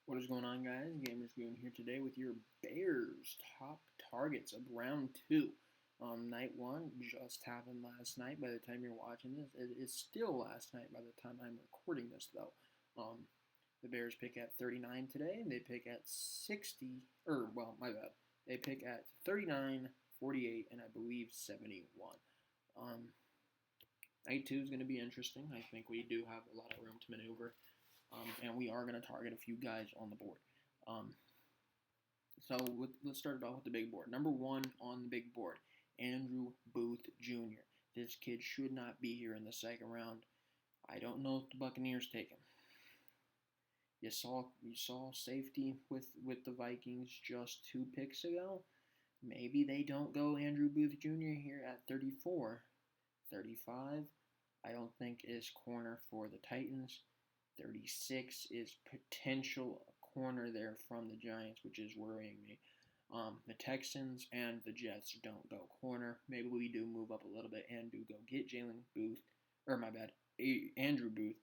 What is going on, guys? Gamers Goon here today with your Bears top targets of round 2. Night 1 just happened last night. By the time you're watching this, it is still last night by the time I'm recording this, though. The Bears pick at 39 today, and they pick at 60, my bad. They pick at 39, 48, and I believe 71. Night 2 is going to be interesting. I think we do have a lot of room to maneuver. And we are going to target a few guys on the board. Let's start off with the big board. Number 1 on the big board, Andrew Booth Jr. This kid should not be here in the second round. I don't know if the Buccaneers take him. You saw safety with the Vikings just 2 picks ago. Maybe they don't go Andrew Booth Jr. here at 34. 35, I don't think is corner for the Titans. 36 is potential corner there from the Giants, which is worrying me. The Texans and the Jets don't go corner. Maybe we do move up a little bit and do go get Andrew Booth.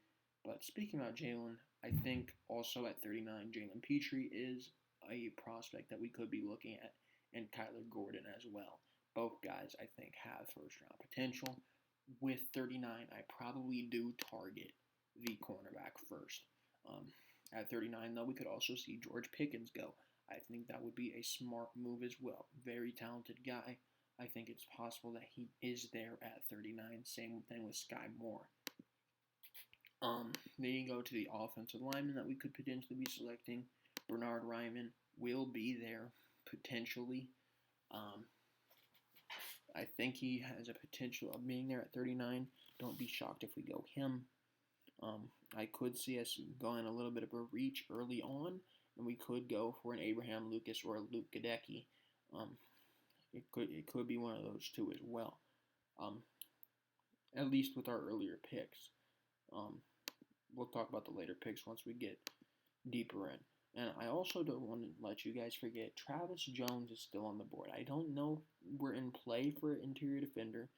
But speaking about Jalen, I think also at 39, Jalen Petrie is a prospect that we could be looking at, and Kyler Gordon as well. Both guys, I think, have first-round potential. With 39, I probably do target the cornerback first. At 39, though, we could also see George Pickens go. I think that would be a smart move as well. Very talented guy. I think it's possible that he is there at 39. Same thing with Sky Moore. Then you go to the offensive lineman that we could potentially be selecting. Bernard Ryman will be there potentially. I think he has a potential of being there at 39. Don't be shocked if we go him. I could see us going a little bit of a reach early on, and we could go for an Abraham Lucas or a Luke Gadecki. It could be one of those two as well. At least with our earlier picks. We'll talk about the later picks once we get deeper in. And I also don't want to let you guys forget, Travis Jones is still on the board. I don't know if we're in play for an interior defender.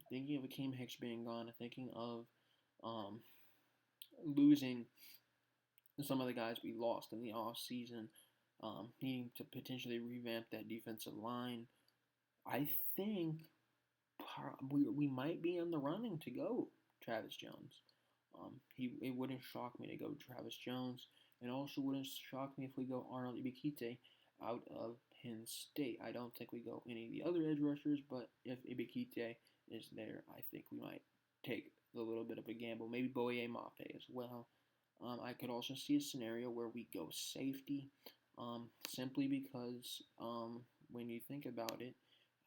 Thinking of Akeem Hicks being gone, thinking of losing some of the guys we lost in the offseason, needing to potentially revamp that defensive line. I think we might be in the running to go Travis Jones. It wouldn't shock me to go Travis Jones. It also wouldn't shock me if we go Arnold Ibikite out of Penn State. I don't think we go any of the other edge rushers, but if Ibikite is there, I think we might take a little bit of a gamble. Maybe Boye Mafe as well. I could also see a scenario where we go safety, simply because when you think about it,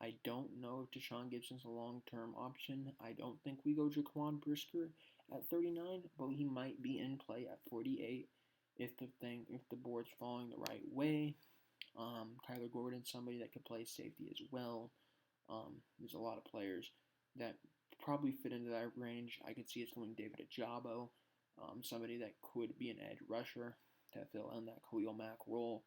I don't know if Deshaun Gibson's a long-term option. I don't think we go Jaquan Brisker at 39, but he might be in play at 48 if the board's falling the right way. Kyler Gordon, somebody that could play safety as well. There's a lot of players that probably fit into that range. I could see us going David Ajabo, somebody that could be an edge rusher to fill in that Khalil Mack role.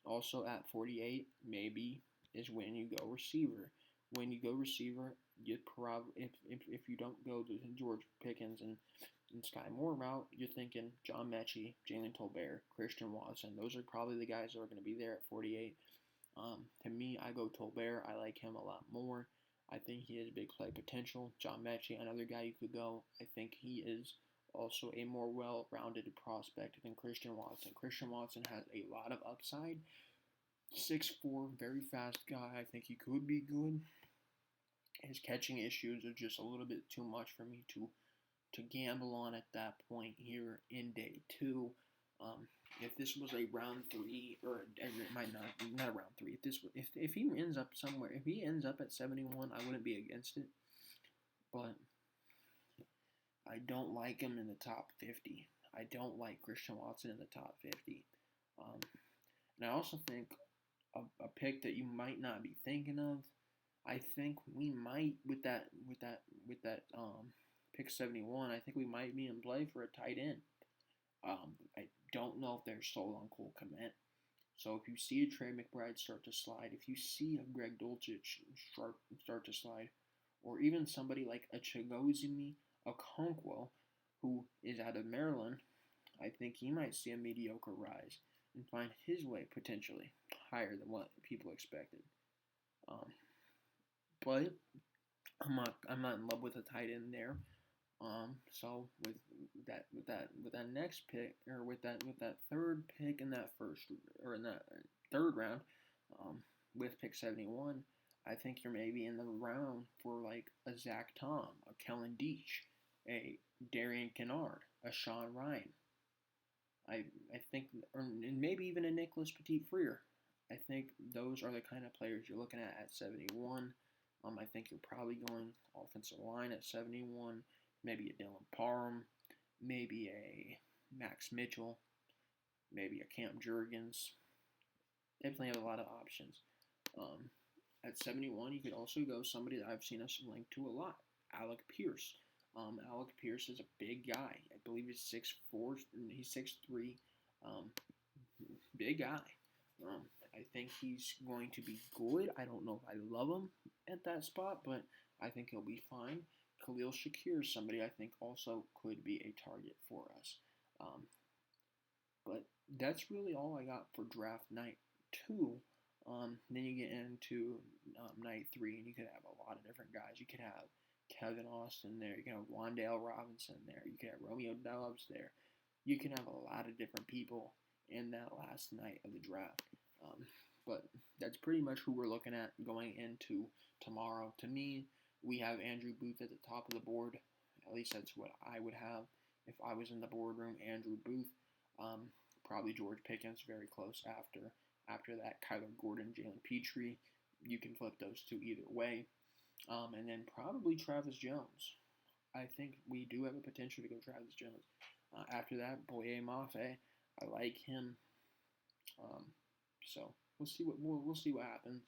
Also at 48, maybe is when you go receiver. When you go receiver, you probably if you don't go the George Pickens and Sky Moore route, you're thinking John Mechie, Jalen Tolbert, Christian Watson. Those are probably the guys that are going to be there at 48. To me, I go Tolbert. I like him a lot more. I think he has big play potential. John Mechie, another guy you could go. I think he is also a more well-rounded prospect than Christian Watson. Christian Watson has a lot of upside. 6'4", very fast guy. I think he could be good. His catching issues are just a little bit too much for me to gamble on at that point here in day 2. If this was a round 3, or it might not a round 3. If he ends up somewhere, if he ends up at 71, I wouldn't be against it. But I don't like him in the top 50. I don't like Christian Watson in the top 50. And I also think a pick that you might not be thinking of. I think we might with that pick 71. I think we might be in play for a tight end. I don't know if they're sold on Cole Kmet. So if you see a Trey McBride start to slide, if you see a Greg Dulcich start to slide, or even somebody like a Chigozumi Okonkwo, who is out of Maryland, I think he might see a mediocre rise and find his way potentially higher than what people expected. Um, but I'm not in love with a tight end there. So with that next pick, or with that third pick in that first, or in that third round, with pick 71, I think you're maybe in the round for like a Zach Tom, a Kellen Deach, a Darian Kennard, a Sean Ryan. I think, or maybe even a Nicholas Petit Freer. I think those are the kind of players you're looking at 71. I think you're probably going offensive line at 71, maybe a Dylan Parham, maybe a Max Mitchell, maybe a Camp Jurgens. Definitely have a lot of options. At 71, you could also go somebody that I've seen us link to a lot, Alec Pierce. Alec Pierce is a big guy. I believe he's 6'4", he's 6'3", big guy. I think he's going to be good. I don't know if I love him at that spot, but I think he'll be fine. Khalil Shakir is somebody I think also could be a target for us. But that's really all I got for draft night 2. Then you get into night 3, and you could have a lot of different guys. You could have Kevin Austin there. You can have Wan'Dale Robinson there. You could have Romeo Doubs there. You can have a lot of different people in that last night of the draft. But that's pretty much who we're looking at going into tomorrow. To me, we have Andrew Booth at the top of the board. At least that's what I would have if I was in the boardroom. Andrew Booth. Probably George Pickens very close after. After that, Kyler Gordon, Jalen Petrie. You can flip those two either way. And then probably Travis Jones. I think we do have a potential to go Travis Jones. After that, Boye Mafe. I like him. So we'll see what happens.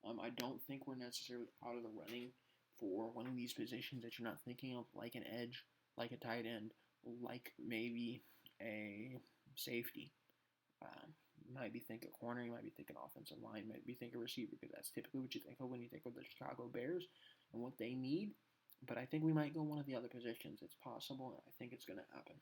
I don't think we're necessarily out of the running for one of these positions that you're not thinking of, like an edge, like a tight end, like maybe a safety. You might be thinking corner, you might be thinking offensive line, you might be thinking receiver, because that's typically what you think of when you think of the Chicago Bears and what they need. But I think we might go one of the other positions. It's possible, and I think it's going to happen.